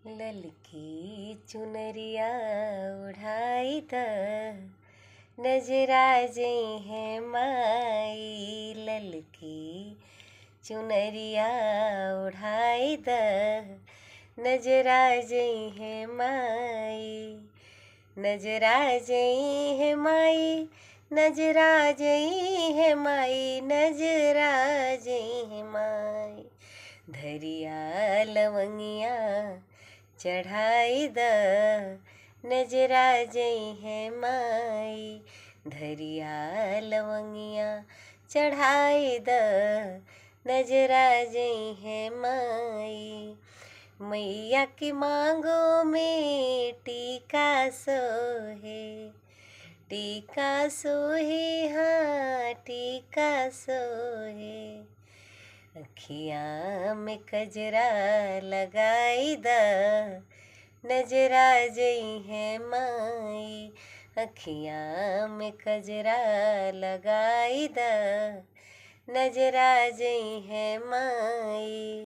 ललकी चुनरिया ओढ़ाई द नजरा जई है माई। ललकी चुनरिया ओढ़ाई द नजरा जई है माई। नजरा जई है माई, नजरा जई है माई, नजरा जई है माई। धरिया लवंगिया चढ़ाई द नजरा जई है माई। धरिया लवंगिया चढ़ाई द नजरा जई है माई। मैया की मांगों में टीका सोहे, टीका सोहे, हाँ टीका सोहे। अखियाँ में कजरा लगाई द नजरा जई है माई। अखियाँ में कजरा लगाई द नजरा जई है माई।